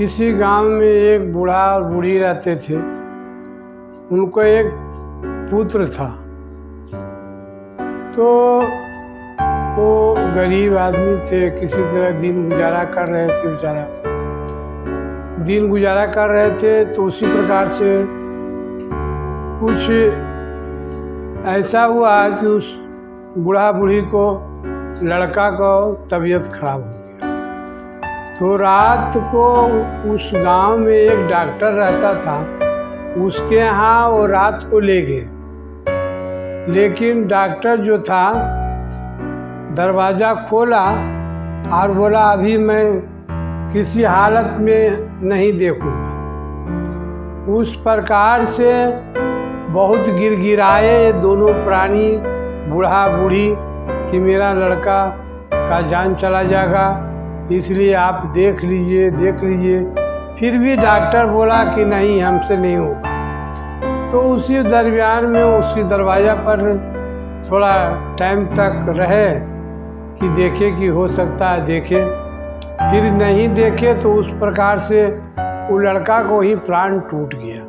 किसी गांव में एक बूढ़ा और बूढ़ी रहते थे। उनको एक पुत्र था। तो वो गरीब आदमी थे, किसी तरह दिन गुजारा कर रहे थे। बेचारा दिन गुजारा कर रहे थे। तो उसी प्रकार से कुछ ऐसा हुआ कि उस बूढ़ा बूढ़ी को लड़का को तबीयत खराब हो गया। तो रात को उस गांव में एक डॉक्टर रहता था, उसके यहाँ वो रात को ले गए। लेकिन डॉक्टर जो था दरवाज़ा खोला और बोला अभी मैं किसी हालत में नहीं देखूँगा। उस प्रकार से बहुत गिड़गिड़ाए ये दोनों प्राणी, बूढ़ा बूढ़ी, कि मेरा लड़का का जान चला जाएगा, इसलिए आप देख लीजिए देख लीजिए। फिर भी डॉक्टर बोला कि नहीं, हमसे नहीं होगा। तो उसी दरमियान में उसकी दरवाज़ा पर थोड़ा टाइम तक रहे कि देखे कि हो सकता है देखे। फिर नहीं देखे तो उस प्रकार से वो लड़का को ही प्राण टूट गया।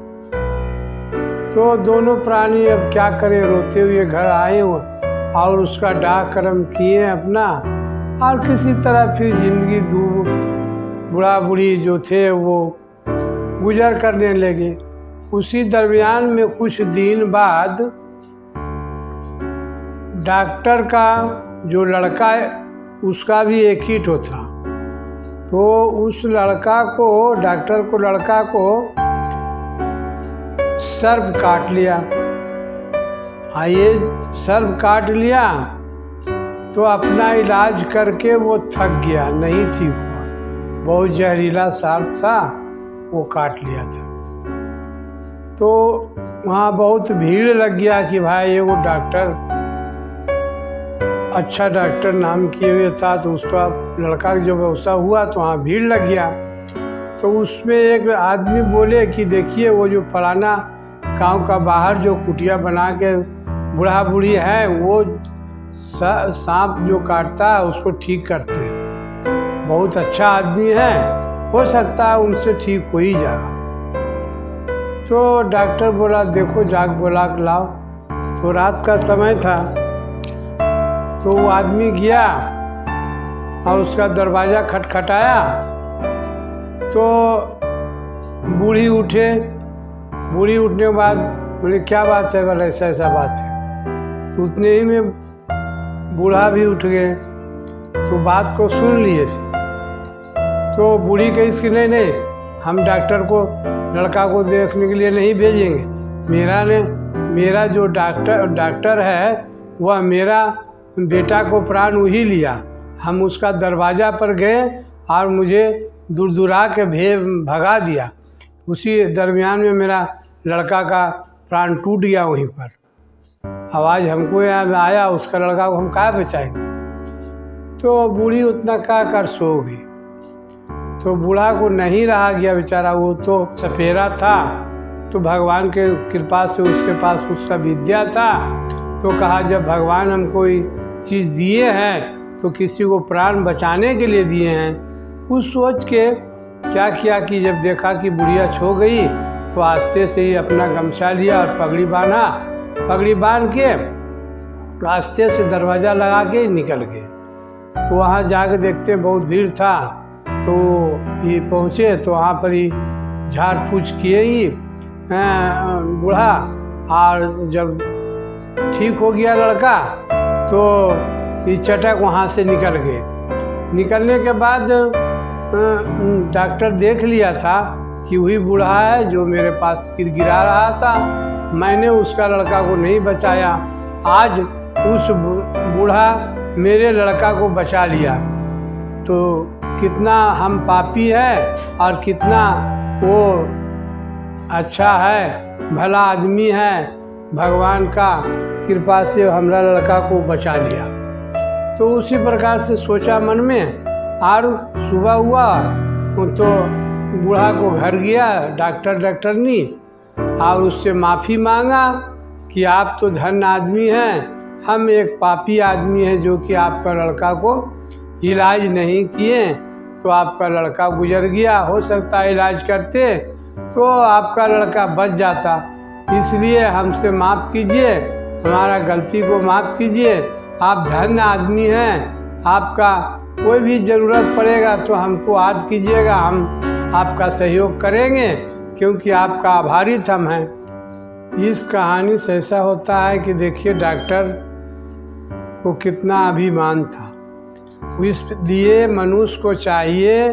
तो दोनों प्राणी अब क्या करें, रोते हुए घर आए और उसका डाक कर्म किए अपना, और किसी तरह फिर जिंदगी बूढ़ा बूढ़ी जो थे वो गुजर करने लगे। उसी दरमियान में कुछ दिन बाद डॉक्टर का जो लड़का है उसका भी एक ही ठो था। तो उस लड़का को, डॉक्टर को, लड़का को सर्प काट लिया। ये सर्प काट लिया तो अपना इलाज करके वो थक गया, नहीं ठीक हुआ। बहुत जहरीला सर्प था, वो काट लिया था। तो वहाँ बहुत भीड़ लग गया कि भाई ये वो डॉक्टर, अच्छा डॉक्टर नाम किए हुए था। तो उसका लड़का जब ऐसा हुआ तो वहाँ भीड़ लग गया। तो उसमें एक आदमी बोले कि देखिए वो जो फलाना गांव का बाहर जो कुटिया बना के बूढ़ा बूढ़ी है, वो सांप जो काटता है उसको ठीक करते हैं, बहुत अच्छा आदमी है, हो सकता है उनसे ठीक हो ही जाएगा। तो डॉक्टर बोला देखो जाग बुला के लाओ। तो रात का समय था। तो वो आदमी गया और उसका दरवाज़ा खटखटाया। तो बूढ़ी उठे। बूढ़ी उठने के बाद बोले क्या बात है, बोले ऐसा ऐसा बात है। तो उतने ही में बूढ़ा भी उठ गए। तो बात को सुन लिए थे। तो बूढ़ी कही इसकी नहीं, हम डॉक्टर को, लड़का को देखने के लिए नहीं भेजेंगे। मेरा जो डॉक्टर है वह मेरा बेटा को प्राण वही लिया। हम उसका दरवाज़ा पर गए और मुझे दूर के भगा दिया। उसी दरमियान में मेरा लड़का का प्राण टूट गया वहीं पर। आवाज़ हमको यहाँ आया, उसका लड़का को हम कहाँ बचाएंगे। तो बूढ़ी उतना कहा कर सो गई। तो बूढ़ा को नहीं रहा गया बेचारा, वो तो सपेरा था। तो भगवान के कृपा से उसके पास उसका विद्या था। तो कहा जब भगवान हमको कोई चीज़ दिए हैं तो किसी को प्राण बचाने के लिए दिए हैं। उस सोच के क्या किया कि जब देखा कि बुढ़िया छो गई तो आस्ते से ही अपना गमछा लिया और पगड़ी बांधा। पगड़ी बांध के आस्ते से दरवाज़ा लगा के निकल गए। तो वहाँ जाके देखते बहुत भीड़ था। तो ये पहुँचे तो वहाँ पर ही झाड़ फूँच किए ही बूढ़ा, और जब ठीक हो गया लड़का तो ये चटक वहाँ से निकल गए। निकलने के बाद डॉक्टर देख लिया था कि वही बूढ़ा है जो मेरे पास गिरा रहा था। मैंने उसका लड़का को नहीं बचाया, आज उस बूढ़ा मेरे लड़का को बचा लिया। तो कितना हम पापी है और कितना वो अच्छा है, भला आदमी है। भगवान का कृपा से हमारा लड़का को बचा लिया। तो उसी प्रकार से सोचा मन में। और सुबह हुआ तो बूढ़ा को घर गया डॉक्टरनी, और उससे माफ़ी मांगा कि आप तो धन आदमी हैं, हम एक पापी आदमी हैं जो कि आपका लड़का को इलाज नहीं किए, तो आपका लड़का गुजर गया। हो सकता है इलाज करते तो आपका लड़का बच जाता। इसलिए हमसे माफ़ कीजिए, हमारा गलती को माफ़ कीजिए। आप धन्य आदमी हैं। आपका कोई भी ज़रूरत पड़ेगा तो हमको याद कीजिएगा, हम आपका सहयोग करेंगे, क्योंकि आपका आभारित हम हैं। इस कहानी से ऐसा होता है कि देखिए डॉक्टर को कितना अभिमान था। इसलिए मनुष्य को चाहिए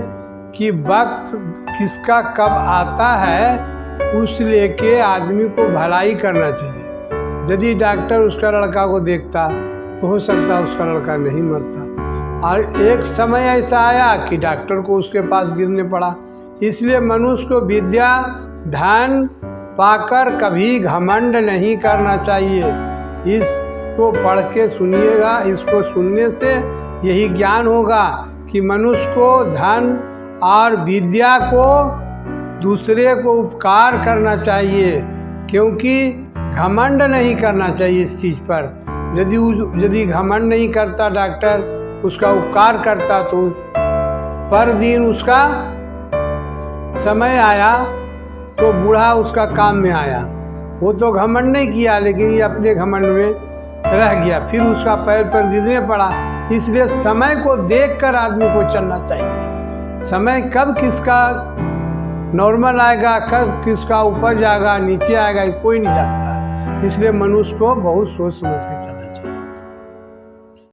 कि वक्त किसका कब आता है उस लेके आदमी को भलाई करना चाहिए। यदि डॉक्टर उसका लड़का को देखता तो हो सकता उसका लड़का नहीं मरता। और एक समय ऐसा आया कि डॉक्टर को उसके पास गिरने पड़ा। इसलिए मनुष्य को विद्या धन पाकर कभी घमंड नहीं करना चाहिए। इसको पढ़ के सुनिएगा, इसको सुनने से यही ज्ञान होगा कि मनुष्य को धन और विद्या को दूसरे को उपकार करना चाहिए, क्योंकि घमंड नहीं करना चाहिए इस चीज़ पर। यदि घमंड नहीं करता डॉक्टर, उसका उपकार करता, तो पर दिन उसका समय आया तो बूढ़ा उसका काम में आया। वो तो घमंड नहीं किया, लेकिन ये अपने घमंड में रह गया, फिर उसका पैर पर गिरने पड़ा। इसलिए समय को देखकर आदमी को चलना चाहिए। समय कब किसका नॉर्मल आएगा, कब किसका ऊपर जाएगा नीचे आएगा, कोई नहीं जानता। इसलिए मनुष्य को बहुत सोच समझ